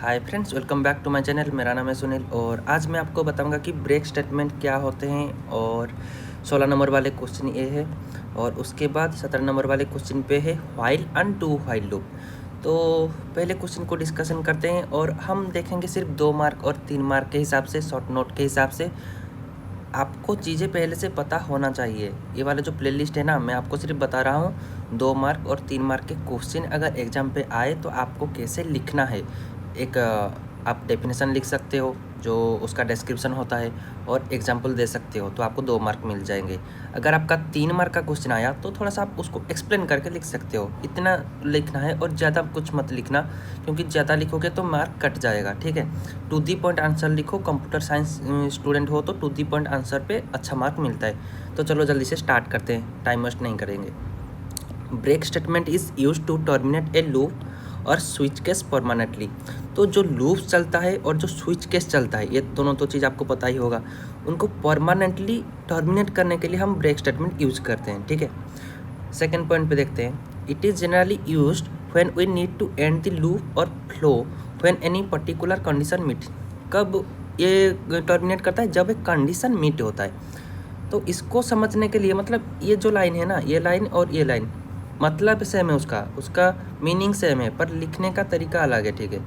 Hi friends, welcome back to my channel. मेरा नाम है सुनील और आज मैं आपको बताऊंगा कि ब्रेक स्टेटमेंट क्या होते हैं। और 16 नंबर वाले क्वेश्चन ये है और उसके बाद 17 नंबर वाले क्वेश्चन पे है while and do while loop. तो पहले क्वेश्चन को डिस्कशन करते हैं और हम देखेंगे सिर्फ 2 मार्क और 3 मार्क के हिसाब से, शॉर्ट नोट के हिसाब से। आपको चीज़ें पहले से पता होना चाहिए। ये वाला जो प्लेलिस्ट है ना, मैं आपको सिर्फ बता रहा हूँ 2 मार्क और 3 मार्क के क्वेश्चन अगर एग्ज़ाम पे आए तो आपको कैसे लिखना है। एक आप डेफिनेशन लिख सकते हो जो उसका डिस्क्रिप्शन होता है और एग्जाम्पल दे सकते हो, तो आपको 2 मार्क मिल जाएंगे। अगर आपका 3 मार्क का क्वेश्चन आया तो थोड़ा सा आप उसको एक्सप्लेन करके लिख सकते हो। इतना लिखना है और ज़्यादा कुछ मत लिखना, क्योंकि ज़्यादा लिखोगे तो मार्क कट जाएगा। ठीक है, टू दी पॉइंट आंसर लिखो। कंप्यूटर साइंस स्टूडेंट हो तो टू दी पॉइंट आंसर पे अच्छा मार्क मिलता है। तो चलो जल्दी से स्टार्ट करते हैं, टाइम वेस्ट नहीं करेंगे। Break statement is use to terminate a loop और स्विच केस परमानेंटली। तो जो लूप चलता है और जो स्विच केस चलता है, ये दोनों तो चीज़ आपको पता ही होगा, उनको परमानेंटली टर्मिनेट करने के लिए हम ब्रेक स्टेटमेंट यूज करते हैं। ठीक है, सेकेंड पॉइंट पे देखते हैं। It is generally used when we need to end the loop और flow when any particular condition meet. कब ये टर्मिनेट करता है? जब एक कंडीशन मीट होता है। तो इसको समझने के लिए, मतलब ये जो लाइन है ना, ये लाइन और ये लाइन मतलब सेम है, उसका मीनिंग सेम है, पर लिखने का तरीका अलग है। ठीक है,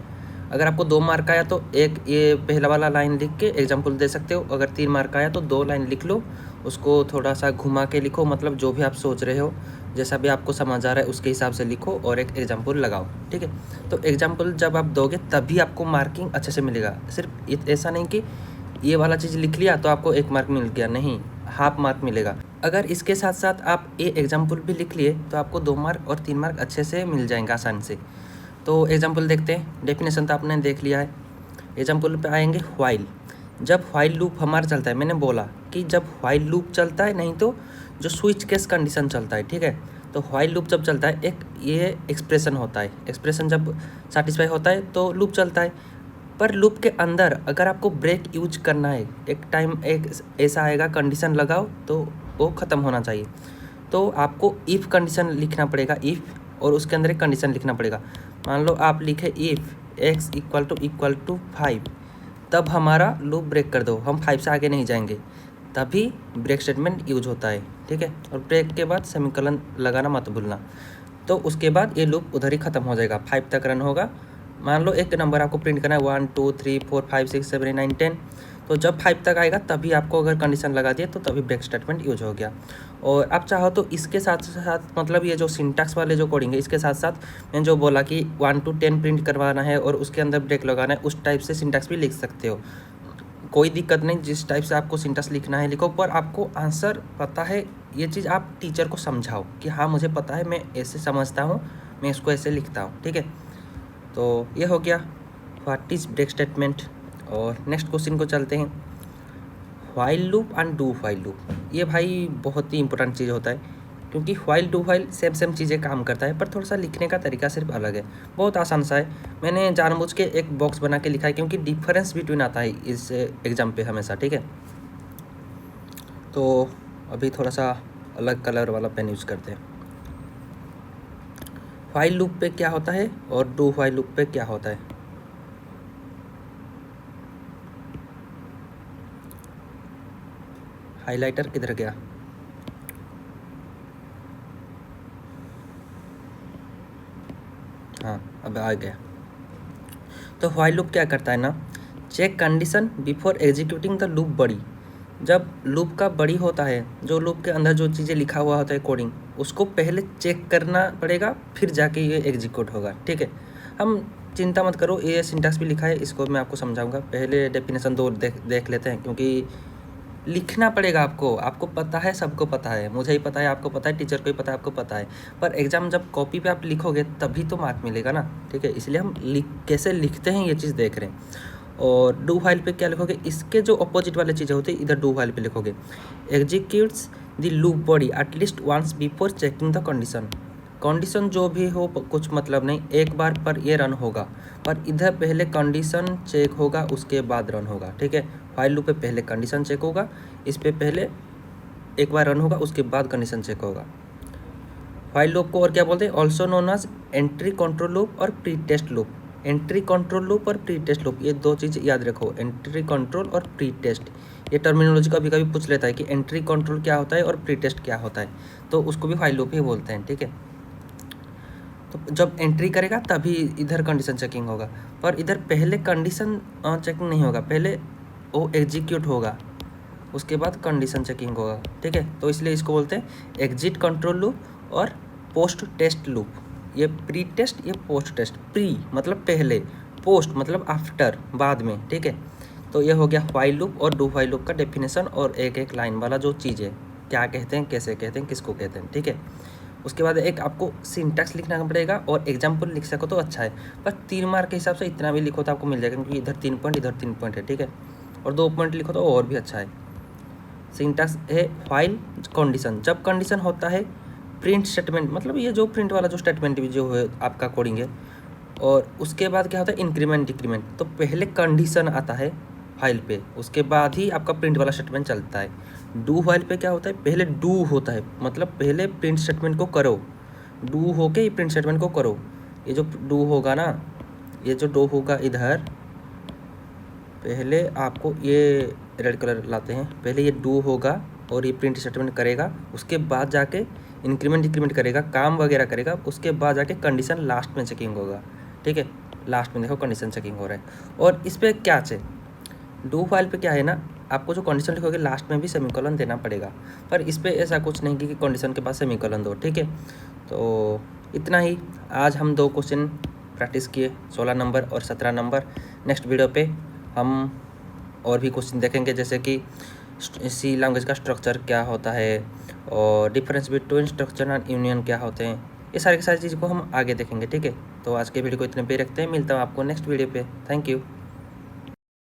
अगर आपको 2 मार्क आया तो एक ये पहला वाला लाइन लिख के एग्जाम्पल दे सकते हो। अगर 3 मार्क आया तो 2 लाइन लिख लो, उसको थोड़ा सा घुमा के लिखो, मतलब जो भी आप सोच रहे हो, जैसा भी आपको समझ आ रहा है उसके हिसाब से लिखो और एक एग्जाम्पल लगाओ। ठीक है, तो एग्जाम्पल जब आप दोगे तभी आपको मार्किंग अच्छे से मिलेगा। सिर्फ ऐसा नहीं कि ये वाला चीज़ लिख लिया तो आपको 1 मार्क मिल गया, नहीं, हाफ मार्क मिलेगा। अगर इसके साथ साथ आप ये एग्जाम्पल भी लिख लिए तो आपको 2 मार्क और 3 मार्क अच्छे से मिल जाएंगे आसानी से। तो एग्जाम्पल देखते हैं। डेफिनेशन तो आपने देख लिया है। एग्जाम्पल पे आएंगे व्हाइल। जब व्हाइल लूप हमारा चलता है, मैंने बोला कि जब व्हाइल लूप चलता है, नहीं तो जो स्विच केस कंडीशन चलता है। ठीक है, तो व्हाइल लूप जब चलता है, एक ये एक्सप्रेशन होता है। एक्सप्रेशन जब सेटिस्फाई होता है तो लूप चलता है। पर लूप के अंदर अगर आपको ब्रेक यूज करना है, एक टाइम एक ऐसा आएगा, कंडीशन लगाओ तो वो ख़त्म होना चाहिए। तो आपको इफ़ कंडीशन लिखना पड़ेगा, इफ़, और उसके अंदर एक कंडीशन लिखना पड़ेगा। मान लो आप लिखे इफ़ एक्स इक्वल टू 5, तब हमारा लूप ब्रेक कर दो, हम 5 से आगे नहीं जाएंगे, तभी ब्रेक स्टेटमेंट यूज होता है। ठीक है, और ब्रेक के बाद सेमीकोलन लगाना मत भूलना। तो उसके बाद ये लूप उधर ही ख़त्म हो जाएगा, 5 तक रन होगा। मान लो एक नंबर आपको प्रिंट करना है 1 2 3 4 5 6 7 8 9 10, तो जब 5 तक आएगा तभी आपको अगर कंडीशन लगा दिए तो तभी ब्रेक स्टेटमेंट यूज हो गया। और आप चाहो तो इसके साथ साथ, मतलब ये जो सिंटैक्स वाले जो कोडिंग है, इसके साथ साथ मैंने जो बोला कि 1 to 10 प्रिंट करवाना है और उसके अंदर ब्रेक लगाना है, उस टाइप से सिंटैक्स भी लिख सकते हो। कोई दिक्कत नहीं, जिस टाइप से आपको सिंटैक्स लिखना है लिखो, पर आपको आंसर पता है। ये चीज़ आप टीचर को समझाओ कि हाँ मुझे पता है, मैं ऐसे समझता हूँ, मैं इसको ऐसे लिखता हूँ। ठीक है, तो ये हो गया व्हाट इज़ ब्रेक स्टेटमेंट। और नेक्स्ट क्वेश्चन को चलते हैं। While loop and do while loop, ये भाई बहुत ही इंपॉर्टेंट चीज़ होता है, क्योंकि व्हाइल डू व्हाइल सेम चीज़ें काम करता है, पर थोड़ा सा लिखने का तरीका सिर्फ अलग है। बहुत आसान सा है, मैंने जानबूझ के एक बॉक्स बना के लिखा है, क्योंकि डिफरेंस बिटवीन आता है इस एग्जाम पे हमेशा। ठीक है, तो अभी थोड़ा सा अलग कलर वाला पेन यूज़ करते हैं। व्हाइल लूप पे क्या होता है और डू व्हाइल लूप पे क्या होता है। हाइलाइटर किधर गया? हाँ, अब आ गया। तो व्हाइल लूप क्या करता है ना, check condition before executing the loop body. जब लूप का बॉडी होता है, जो लूप के अंदर जो चीज़ें लिखा हुआ होता है कोडिंग, उसको पहले चेक करना पड़ेगा, फिर जाके ये एग्जीक्यूट होगा। ठीक है, हम चिंता मत करो, ये सिंटैक्स भी लिखा है, इसको मैं आपको समझाऊंगा। पहले डेफिनेशन 2 देख लेते हैं, क्योंकि लिखना पड़ेगा आपको। आपको पता है, सबको पता है, मुझे ही पता है, आपको पता है, टीचर को ही पता है, आपको पता है, पर एग्ज़ाम जब कॉपी पे आप लिखोगे तभी तो मार्क मिलेगा ना। ठीक है, इसलिए हम कैसे लिखते हैं ये चीज़ देख रहे हैं। और डू व्हाइल पे क्या लिखोगे, इसके जो अपोजिट वाले चीज़ें होती है, इधर डू व्हाइल पे लिखोगे executes the loop body at least once before checking the condition. Condition जो भी हो कुछ मतलब नहीं, एक बार पर ये रन होगा, पर इधर पहले कंडीशन चेक होगा उसके बाद रन होगा। ठीक है, व्हाइल लूप पे पहले कंडीशन चेक होगा, इस पे पहले एक बार रन होगा, उसके बाद कंडीशन चेक होगा। व्हाइल लूप को और क्या बोलते हैं, also known as entry control loop और pre test loop. Entry control loop और प्री टेस्ट लूप, ये दो चीज़ याद रखो, एंट्री कंट्रोल और प्री टेस्ट। ये टर्मिनोलॉजी कभी कभी पूछ लेता है कि एंट्री कंट्रोल क्या होता है और प्री टेस्ट क्या होता है, तो उसको भी व्हाइल लूप ही बोलते हैं, ठीक है। तो जब एंट्री करेगा तभी इधर कंडीशन चेकिंग होगा, पर इधर पहले कंडीशन चेकिंग नहीं होगा, पहले वो एग्जीक्यूट होगा, उसके बाद कंडीशन चेकिंग होगा, ठीक है। तो इसलिए इसको बोलते हैं एग्जिट कंट्रोल लूप और पोस्ट टेस्ट लूप। ये प्री टेस्ट, ये पोस्ट टेस्ट। प्री मतलब पहले, पोस्ट मतलब आफ्टर, बाद में, ठीक है। तो ये हो गया व्हाइल लूप और डू व्हाइल लूप का डेफिनेशन और एक एक लाइन वाला जो चीज़ है, क्या कहते हैं, कैसे कहते हैं, किसको कहते हैं, ठीक है। उसके बाद एक आपको सिंटैक्स लिखना पड़ेगा और एग्जाम्पल लिख सको तो अच्छा है, पर 3 मार्क के हिसाब से इतना भी लिखो तो आपको मिल जाएगा, क्योंकि इधर 3 पॉइंट, इधर 3 पॉइंट है, ठीक है। और 2 पॉइंट लिखो तो और भी अच्छा है। सिंटैक्स है व्हाइल कंडीशन, जब कंडीशन होता है प्रिंट स्टेटमेंट, मतलब ये जो प्रिंट वाला जो स्टेटमेंट भी जो है आपका कोडिंग है, और उसके बाद क्या होता है इंक्रीमेंट डिक्रीमेंट। तो पहले कंडीशन आता है व्हाइल पे, उसके बाद ही आपका प्रिंट वाला स्टेटमेंट चलता है। डू व्हाइल पे क्या होता है, पहले डू होता है, मतलब पहले प्रिंट स्टेटमेंट को करो, डू होके ही प्रिंट स्टेटमेंट को करो। ये जो डू होगा ना, ये जो डू होगा इधर, पहले आपको ये रेड कलर लाते हैं, पहले ये डू होगा और ये प्रिंट स्टेटमेंट करेगा, उसके बाद जाके इंक्रीमेंट डिक्रीमेंट करेगा, काम वगैरह करेगा, उसके बाद जाके कंडीशन लास्ट में चेकिंग होगा, ठीक है। लास्ट में देखो कंडीशन चेकिंग हो रहा है। और इस पर क्या है, डू फाइल पे क्या है ना, आपको जो कंडीशन लिखोगे लास्ट में भी सेमीकोलन देना पड़ेगा, पर इस पर ऐसा कुछ नहीं कि कंडीशन के बाद सेमीकोलन दो, ठीक है। तो इतना ही, आज हम 2 क्वेश्चन प्रैक्टिस किए, 16 नंबर और 17 नंबर। नेक्स्ट वीडियो पे हम और भी क्वेश्चन देखेंगे, जैसे कि सी लैंग्वेज का स्ट्रक्चर क्या होता है और difference between structure and union क्या होते हैं, ये सारी की सारी चीज़ को हम आगे देखेंगे, ठीक है। तो आज के वीडियो को इतने पे रखते हैं, मिलता हूँ आपको नेक्स्ट वीडियो पे। Thank you.